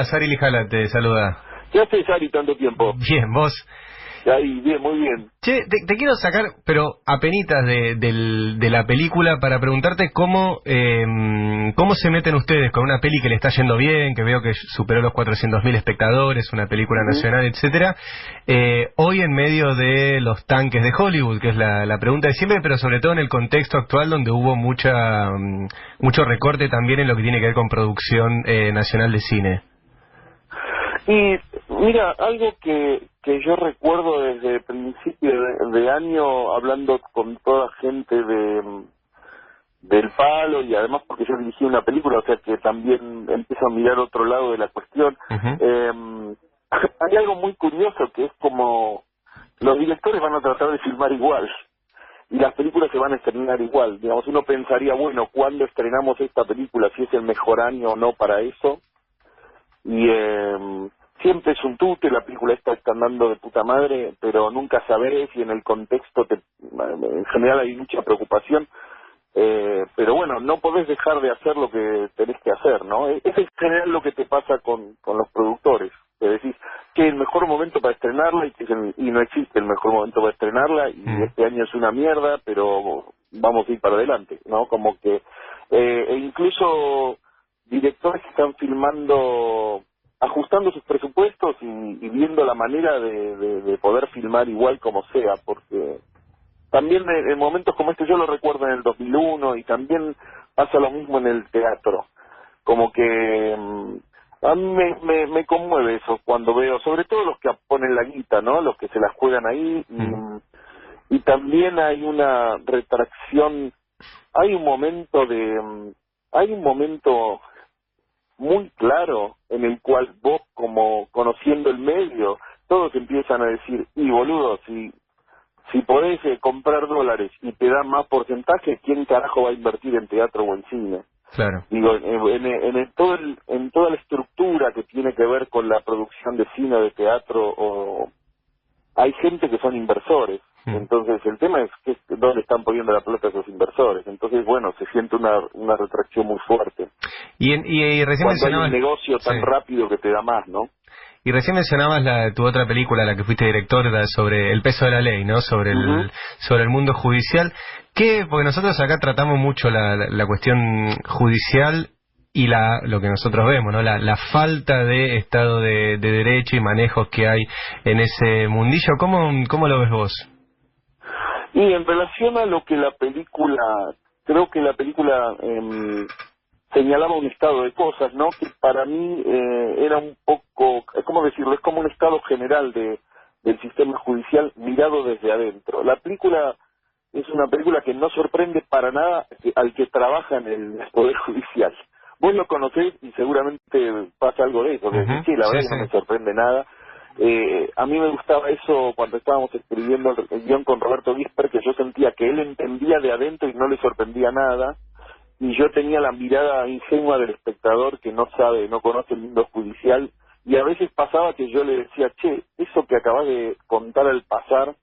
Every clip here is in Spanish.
estás? Ari Lijala te saluda. ¿Qué haces, Ari, tanto tiempo? Bien, ¿vos? Ari, bien, muy bien. Che, te quiero sacar, pero apenitas de la película para preguntarte cómo se meten ustedes con una peli que le está yendo bien, que veo que superó los 400.000 espectadores, una película nacional, etcétera. Hoy en medio de los tanques de Hollywood, que es la pregunta de siempre, pero sobre todo en el contexto actual donde hubo mucho recorte también en lo que tiene que ver con producción nacional de cine. Y mira, algo que yo recuerdo desde principio de año, hablando con toda gente del palo, y además porque yo dirigí una película, o sea que también empiezo a mirar otro lado de la cuestión, hay algo muy curioso que es como los directores van a tratar de filmar igual y las películas se van a estrenar igual. Digamos, uno pensaría, bueno, ¿cuándo estrenamos esta película? Si es el mejor año o no para eso. Y siempre es un tute, la película está andando de puta madre, pero nunca sabés, y en el contexto en general hay mucha preocupación, pero bueno, no podés dejar de hacer lo que tenés que hacer, ¿no? Es en general lo que te pasa con los productores, te decís que es el mejor momento para estrenarla y no existe el mejor momento para estrenarla, y este año es una mierda, pero vamos a ir para adelante, ¿no? Como que e incluso directores que están filmando, ajustando sus presupuestos y viendo la manera de poder filmar igual como sea, porque también en momentos como este, yo lo recuerdo en el 2001, y también pasa lo mismo en el teatro, como que a mí me conmueve eso cuando veo, sobre todo los que ponen la guita, ¿no? Los que se la juegan ahí, y también hay una retracción, hay un momento muy claro en el cual vos, como conociendo el medio, todos empiezan a decir, y boludo, si podés comprar dólares y te dan más porcentaje, ¿quién carajo va a invertir en teatro o en cine? Claro. Digo, en toda la estructura que tiene que ver con la producción de cine o de teatro, hay gente que son inversores. Entonces el tema es que dónde están poniendo la plata esos inversores. Entonces, bueno, se siente una retracción muy fuerte. Y recién cuando hay mencionabas un negocio tan rápido que te da más, ¿no? Y recién mencionabas tu otra película, la que fuiste director, sobre el peso de la ley, ¿no? Sobre el mundo judicial. Porque nosotros acá tratamos mucho la cuestión judicial y lo que nosotros vemos, ¿no? La falta de Estado de Derecho y manejos que hay en ese mundillo. ¿Cómo lo ves vos? Y en relación a lo que creo que la película señalaba un estado de cosas, ¿no? Que para mí era un poco, ¿cómo decirlo? Es como un estado general del sistema judicial mirado desde adentro. La película es una película que no sorprende para nada al que trabaja en el Poder Judicial. Vos lo conocés y seguramente pasa algo de eso, que sí, la verdad que no me sorprende nada. A mí me gustaba eso cuando estábamos escribiendo el guión con Roberto Gisper, que yo sentía que él entendía de adentro y no le sorprendía nada, y yo tenía la mirada ingenua del espectador que no conoce el mundo judicial, y a veces pasaba que yo le decía, che, eso que acabas de contar al pasar,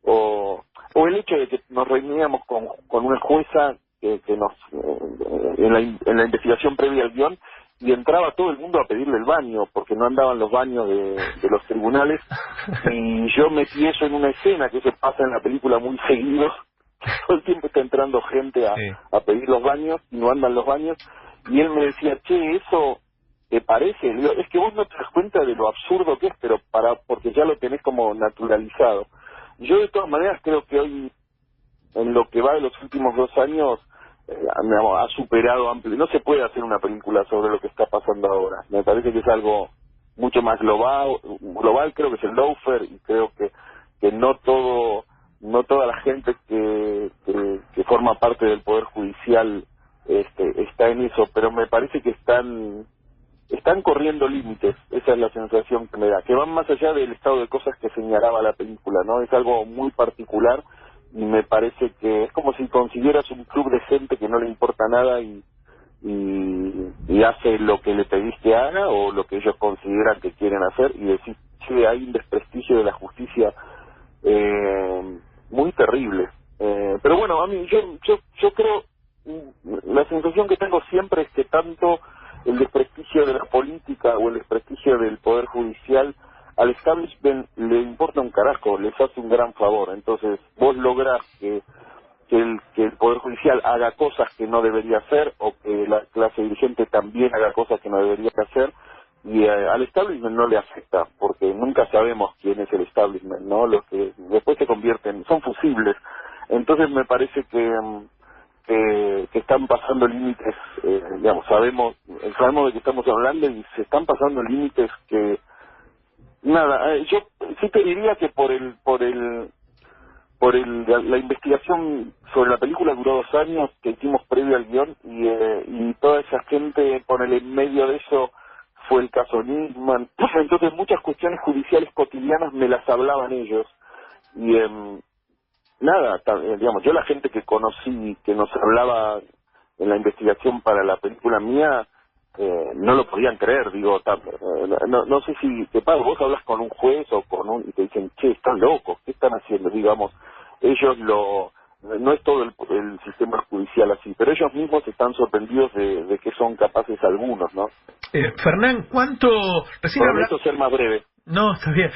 o el hecho de que nos reuníamos con una jueza que nos en la investigación previa al guión, y entraba todo el mundo a pedirle el baño porque no andaban los baños de los tribunales, y yo metí eso en una escena, que eso pasa en la película muy seguido, todo el tiempo está entrando gente a pedir los baños y no andan los baños, y él me decía, che, eso ¿te parece? Le digo, es que vos no te das cuenta de lo absurdo que es, pero porque ya lo tenés como naturalizado. Yo de todas maneras creo que hoy, en lo que va de los últimos 2 años, ha superado amplio. No se puede hacer una película sobre lo que está pasando ahora. Me parece que es algo mucho más global. Creo que es el lawfare, y creo que no toda la gente que forma parte del Poder Judicial está en eso, pero me parece que están corriendo límites. Esa es la sensación que me da, que van más allá del estado de cosas que señalaba la película, ¿no? Es algo muy particular, y me parece que es como si consiguieras un club de gente que no le importa nada y hace lo que le pedís que haga o lo que ellos consideran que quieren hacer, y decís, che, hay un desprestigio de la justicia muy terrible. Pero bueno, a mí yo creo, la sensación que tengo siempre es que tanto el desprestigio de la política política o el desprestigio del Poder Judicial, al establishment le importa un carajo, les hace un gran favor. Entonces, vos lográs que el Poder Judicial haga cosas que no debería hacer, o que la clase dirigente también haga cosas que no debería hacer, y al establishment no le afecta, porque nunca sabemos quién es el establishment, ¿no? Los que después se convierten, son fusibles. Entonces me parece que están pasando límites, digamos, sabemos de qué estamos hablando, y se están pasando límites que, nada, yo sí te diría que la investigación sobre la película duró 2 años que hicimos previo al guión, y toda esa gente, ponele, en medio de eso fue el caso Nisman. Entonces muchas cuestiones judiciales cotidianas me las hablaban ellos, y nada, digamos, yo la gente que conocí, que nos hablaba en la investigación para la película mía, no lo podían creer. Digo, no sé si te pasa, vos hablas con un juez o y te dicen, che, están locos, ¿qué están haciendo? Digamos, ellos no es todo el sistema judicial así, pero ellos mismos están sorprendidos de que son capaces algunos, ¿no? Fernán, ¿cuánto? Prometo ser más breve. No, está bien.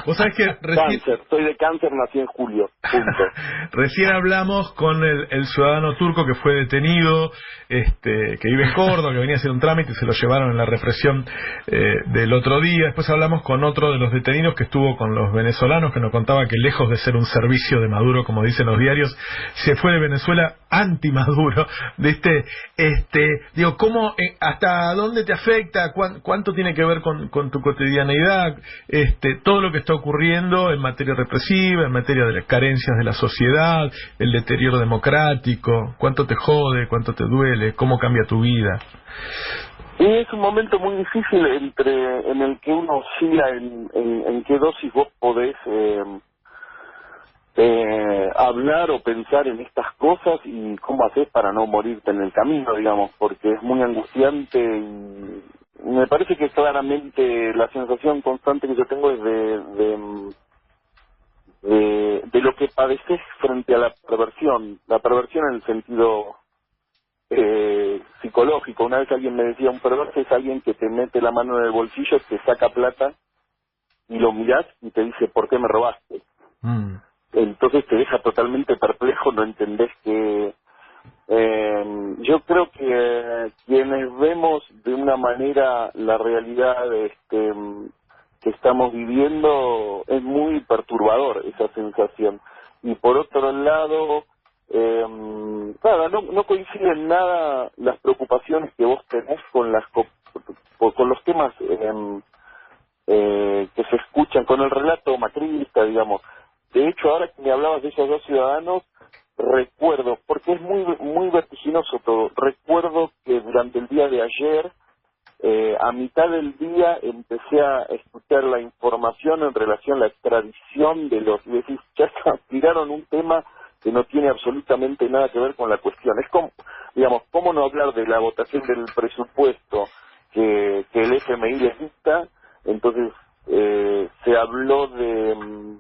Vos sabés que Cáncer, soy de cáncer, nací en julio, punto. Recién hablamos con el ciudadano turco que fue detenido, que vive en Córdoba, que venía a hacer un trámite y se lo llevaron en la represión del otro día. Después hablamos con otro de los detenidos que estuvo con los venezolanos, que nos contaba que lejos de ser un servicio de Maduro, como dicen los diarios, se fue de Venezuela anti-Maduro. ¿Viste? Digo, ¿cómo, hasta dónde te afecta? ¿Cuánto tiene que ver con tu cotidianeidad? Todo lo que está ocurriendo en materia represiva, en materia de las carencias de la sociedad, el deterioro democrático, cuánto te jode, cuánto te duele, cómo cambia tu vida. Y es un momento muy difícil en el que uno oscila en qué dosis vos podés hablar o pensar en estas cosas, y cómo haces para no morirte en el camino, digamos, porque es muy angustiante. Y me parece que claramente la sensación constante que yo tengo es de lo que padeces frente a la perversión en el sentido psicológico. Una vez alguien me decía, un perverso es alguien que te mete la mano en el bolsillo, te saca plata y lo mirás y te dice, ¿por qué me robaste? Entonces te deja totalmente perplejo, no entendés que... yo creo que quienes vemos de una manera la realidad que estamos viviendo, es muy perturbador esa sensación. Y por otro lado, nada, no coinciden nada las preocupaciones que vos tenés con los temas que se escuchan, con el relato macrista, digamos. De hecho, ahora que me hablabas de esos 2 ciudadanos, recuerdo, porque es muy vertiginoso todo, recuerdo que durante el día de ayer, a mitad del día, empecé a escuchar la información en relación a la extradición de los... Y decís, ya tiraron un tema que no tiene absolutamente nada que ver con la cuestión. Es como, digamos, ¿cómo no hablar de la votación del presupuesto que el FMI les dicta? Entonces, se habló de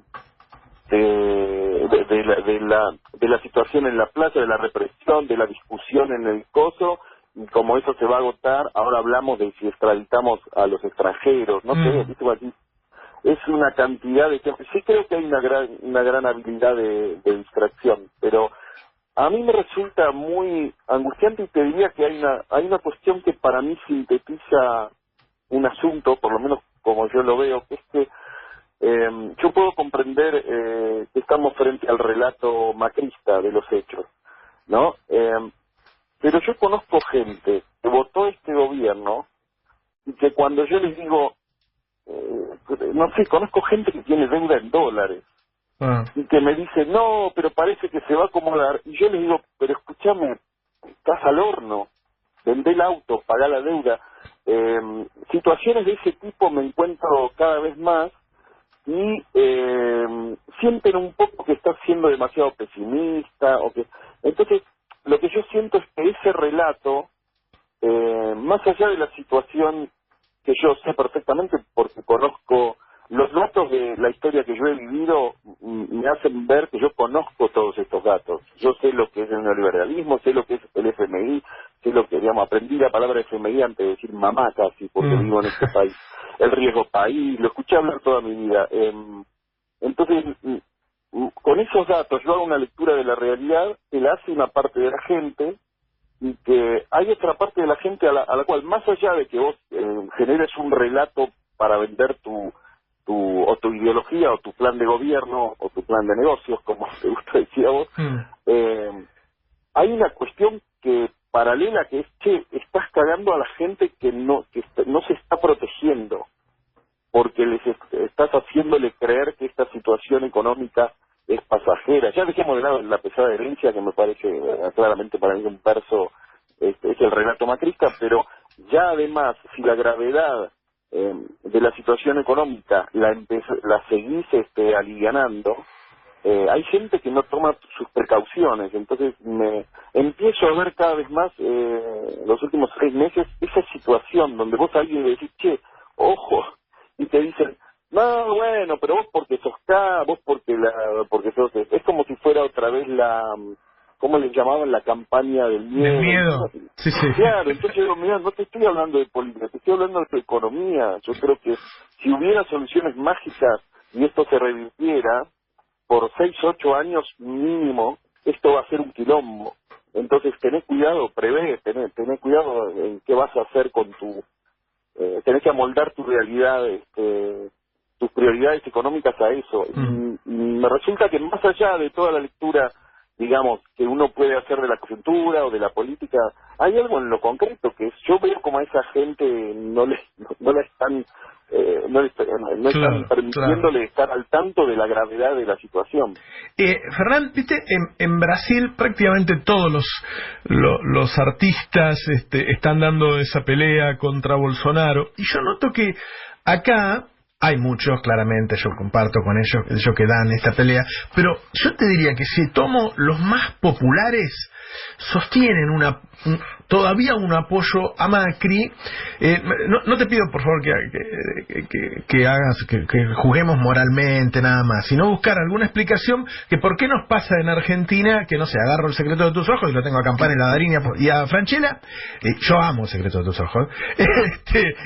la situación en la plaza, de la represión, de la discusión en el coso, y como eso se va a agotar, ahora hablamos de si extraditamos a los extranjeros, no sé, es una cantidad de temas. Sí creo que hay una gran habilidad de distracción, pero a mí me resulta muy angustiante, y te diría que hay una cuestión que para mí sintetiza un asunto, por lo menos como yo lo veo, que es que yo puedo comprender que estamos frente al relato macrista de los hechos, ¿no? Pero yo conozco gente que votó este gobierno, y que cuando yo les digo, no sé, conozco gente que tiene deuda en dólares, y que me dice, no, pero parece que se va a acomodar, y yo les digo, pero escúchame, estás al horno, vendé el auto, pagá la deuda. Situaciones de ese tipo me encuentro cada vez más, y sienten un poco que estás siendo demasiado pesimista, entonces lo que yo siento es que ese relato, más allá de la situación que yo sé perfectamente porque conozco los datos de la historia que yo he vivido me hacen ver que yo conozco todos estos datos. Yo sé lo que es el neoliberalismo, sé lo que es el FMI, sé lo que, digamos, aprendí la palabra FMI antes de decir mamá casi, porque vivo en este país. El riesgo país, lo escuché hablar toda mi vida. Entonces, con esos datos yo hago una lectura de la realidad que la hace una parte de la gente, y que hay otra parte de la gente a la cual, más allá de que vos generes un relato para vender tu ideología o tu plan de gobierno o tu plan de negocios, como te gusta decir a vos, hay una cuestión que paralela, que es que estás cagando a la gente que no se está protegiendo, porque estás haciéndole creer que esta situación económica es pasajera. Ya dejemos de lado la pesada herencia, que me parece claramente para mí un verso, es el relato macrista, pero ya además, si la gravedad de la situación económica la seguís alivianando, hay gente que no toma sus precauciones. Entonces me empiezo a ver cada vez más los últimos 6 meses esa situación donde vos a alguien le decís, che, ojo, y te dicen, no, bueno, pero vos porque sos vos porque sos... Es como si fuera otra vez ¿cómo les llamaban? La campaña del miedo. Del miedo, sí. Claro, entonces yo digo, mira, no te estoy hablando de política, te estoy hablando de tu economía. Yo creo que si hubiera soluciones mágicas y esto se revirtiera, por 6, 8 años mínimo, esto va a ser un quilombo. Entonces tenés cuidado, tenés cuidado en qué vas a hacer con tenés que amoldar tu realidad, tus prioridades económicas a eso. Y me resulta que más allá de toda la lectura, digamos, que uno puede hacer de la coyuntura o de la política, hay algo en lo concreto que yo veo como a esa gente no están permitiéndole estar al tanto de la gravedad de la situación. Fernán, viste, en Brasil prácticamente todos los artistas están dando esa pelea contra Bolsonaro, y yo noto que acá hay muchos, claramente, yo comparto con ellos que dan esta pelea, pero yo te diría que si tomo los más populares, sostienen todavía un apoyo a Macri. No te pido, por favor, que hagas, que juguemos moralmente nada más, sino buscar alguna explicación que por qué nos pasa en Argentina, que no sé, agarro El secreto de tus ojos y lo tengo a Campana, a Darín y a Franchella. Yo amo El secreto de tus ojos,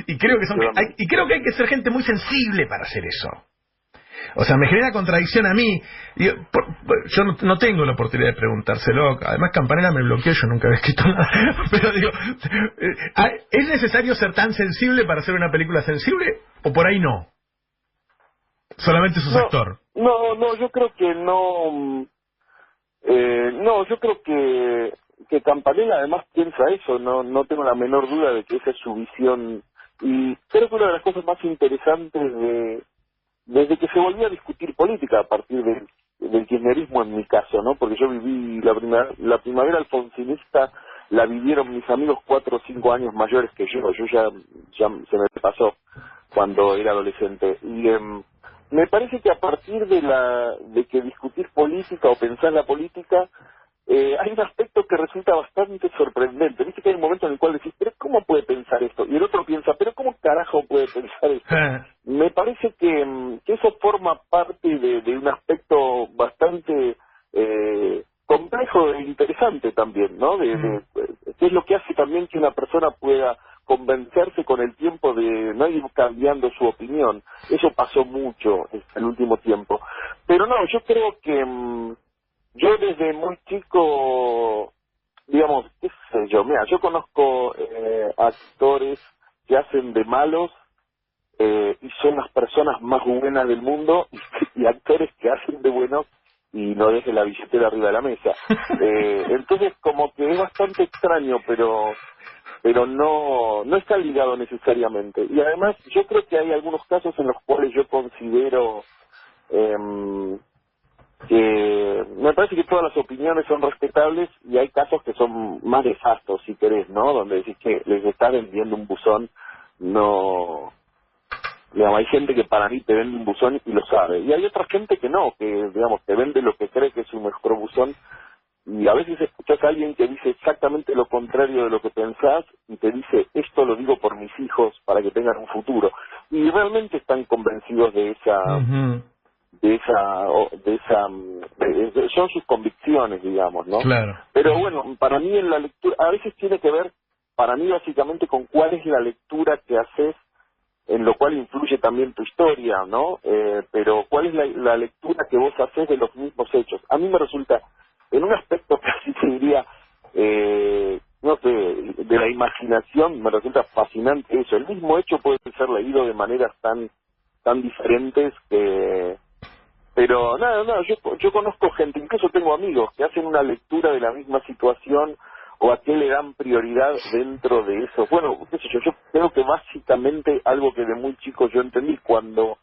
y creo que hay que ser gente muy sensible para hacer eso. O sea, me genera contradicción a mí. Yo no tengo la oportunidad de preguntárselo. Además, Campanella me bloqueó, yo nunca había escrito nada. Pero digo, ¿es necesario ser tan sensible para hacer una película sensible? ¿O por ahí no? Solamente sos actor. No, yo creo que no. Yo creo que Campanella además piensa eso. No tengo la menor duda de que esa es su visión. Y creo que una de las cosas más interesantes desde que se volvió a discutir política a partir del kirchnerismo, en mi caso, ¿no? Porque yo viví la primavera alfonsinista, la vivieron mis amigos 4 o 5 años mayores que yo ya se me pasó cuando era adolescente. Y me parece que a partir de que discutir política o pensar la política, hay un aspecto que resulta bastante sorprendente. Viste que hay un momento en el cual decís, pero ¿cómo puede pensar esto? Y el otro piensa, pero ¿cómo carajo puede pensar esto? Me parece que eso forma parte de un aspecto bastante complejo e interesante también, ¿no? Que es lo que hace también que una persona pueda convencerse con el tiempo de no ir cambiando su opinión. Eso pasó mucho en el último tiempo. Pero no, yo creo que yo desde muy chico, digamos, qué sé yo, mira, yo conozco actores que hacen de malos y son las personas más buenas del mundo, y actores que hacen de buenos y no dejen la billetera arriba de la mesa. Entonces como que es bastante extraño, pero no está ligado necesariamente. Y además yo creo que hay algunos casos en los cuales yo considero que me parece que todas las opiniones son respetables, y hay casos que son más nefastos, si querés, ¿no? Donde decís que les está vendiendo un buzón. No, digamos, hay gente que para mí te vende un buzón y lo sabe, y hay otra gente que no, que digamos te vende lo que cree que es su mejor buzón, y a veces escuchás a alguien que dice exactamente lo contrario de lo que pensás y te dice, esto lo digo por mis hijos para que tengan un futuro. y realmente están convencidos de esa son sus convicciones, digamos, ¿no? Claro. Pero bueno, para mí en la lectura a veces tiene que ver, para mí básicamente, con cuál es la lectura que haces, en lo cual influye también tu historia, ¿no? Pero cuál es la lectura que vos haces de los mismos hechos. A mí me resulta, en un aspecto casi te diría, no sé, de la imaginación, me resulta fascinante eso. El mismo hecho puede ser leído de maneras tan diferentes que... Pero nada, yo conozco gente, incluso tengo amigos que hacen una lectura de la misma situación o a qué le dan prioridad dentro de eso. Bueno, qué sé yo creo que básicamente algo que de muy chico yo entendí cuando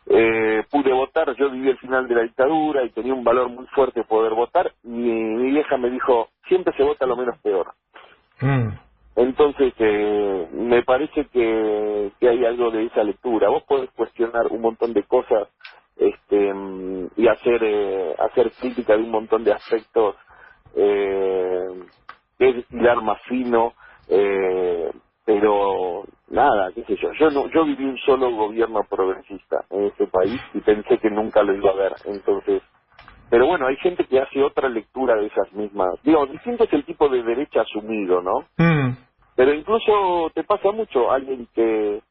pude votar. Yo viví el final de la dictadura y tenía un valor muy fuerte poder votar. Mi vieja me dijo, siempre se vota lo menos peor. Entonces me parece que hay algo de esa lectura. Vos podés cuestionar un montón de cosas y hacer crítica de un montón de aspectos, que es estirar más fino, pero nada, qué sé yo viví un solo gobierno progresista en este país y pensé que nunca lo iba a ver. Entonces, pero bueno, hay gente que hace otra lectura de esas mismas, digo, distinto es el tipo de derecha asumido, ¿no? Pero incluso te pasa mucho alguien que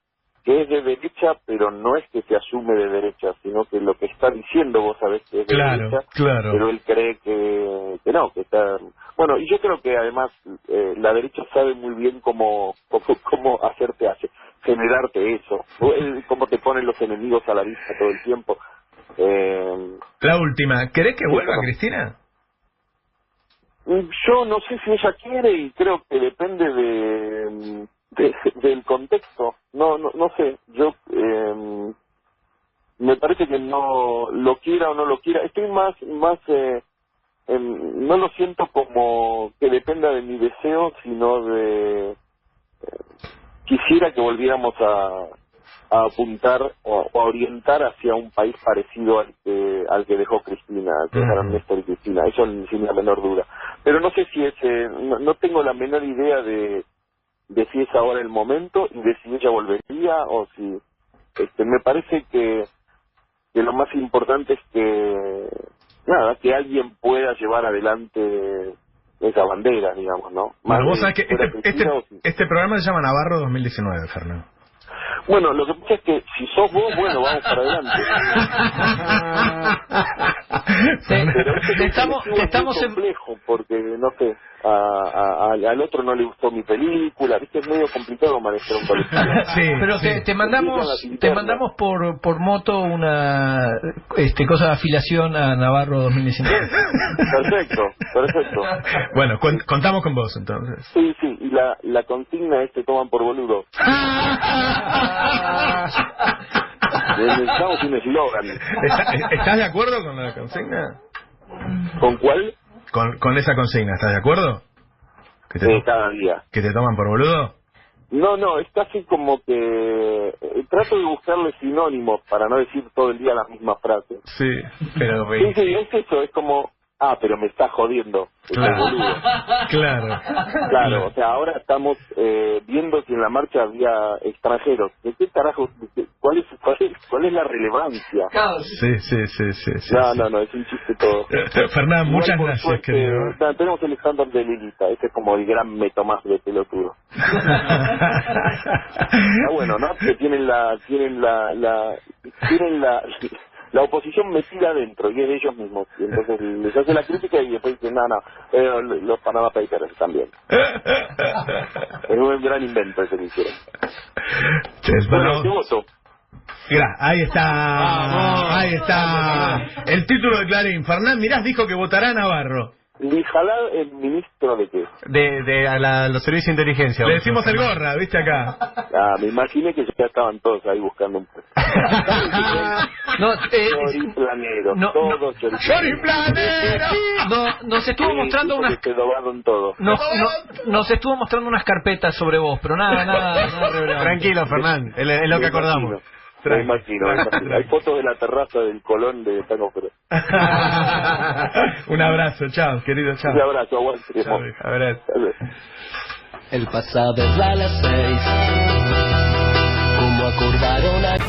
es de derecha, pero no es que se asume de derecha, sino que lo que está diciendo vos sabés que es de derecha, pero él cree que no, que está... Bueno, y yo creo que además la derecha sabe muy bien cómo generarte eso, cómo te ponen los enemigos a la vista todo el tiempo. La última, ¿querés que vuelva Cristina? Yo no sé si ella quiere y creo que depende del contexto. No sé, yo me parece que no lo quiera o no lo quiera. Estoy más no lo siento como que dependa de mi deseo, sino de quisiera que volviéramos a apuntar o a orientar hacia un país parecido al que dejó Cristina, que dejaron Néstor y Cristina. Eso sin la menor duda. Pero no sé si no tengo la menor idea de si es ahora el momento y de si ella volvería o si... me parece que lo más importante es que alguien pueda llevar adelante esa bandera, digamos, ¿no? Bueno, vos sabés que este programa se llama Navarro 2019, Fernando. Bueno, lo que pasa es que si sos vos, bueno, vamos para adelante. Estamos en complejo porque, no sé, al otro no le gustó mi película, viste, es medio complicado manejar un colectivo. Sí, pero te mandamos por moto una cosa de afiliación a Navarro 2019. Perfecto. Bueno, contamos con vos entonces. Sí, y la consigna es que toman por boludo. Necesitamos un eslogan. ¿Estás de acuerdo con la consigna? ¿Con cuál? Con esa consigna, ¿estás de acuerdo? Cada día. ¿Que te toman por boludo? No, es casi como que trato de buscarle sinónimos para no decir todo el día la misma frase. Sí, pero... Sí, es eso, es como... pero me está jodiendo. Claro, o sea, ahora estamos viendo si en la marcha había extranjeros. ¿De qué carajo? ¿Cuál es la relevancia? Sí. No, es un chiste todo. Fernán, muchas gracias, querido. Tenemos el estándar de Lilita, ese es como el gran metomás de pelotudo. Bueno, ¿no? Que tienen la oposición metida adentro y es de ellos mismos. Y entonces les hace la crítica y después dicen, los Panama Papers también. Es un gran invento ese que hicieron. Bueno, ¿qué voto? Ahí está. El título de Clarín. Fernán Mirás dijo que votará a Navarro. Lijalad, el ministro de qué? De los servicios de inteligencia. Le decimos el Gorra, ¿viste acá? Me imaginé que ya estaban todos ahí buscando un puesto. Choriplanero. ¡Choriplanero! Nos estuvo mostrando unas... Nos estuvo mostrando unas carpetas sobre vos, pero nada Tranquilo, Fernán, es lo que acordamos. Me imagino. Hay fotos de la terraza del Colón de Tango Pero. Un abrazo, chao, querido, chao. Un abrazo, aguante. El pasado es a las 6. Como recordaron a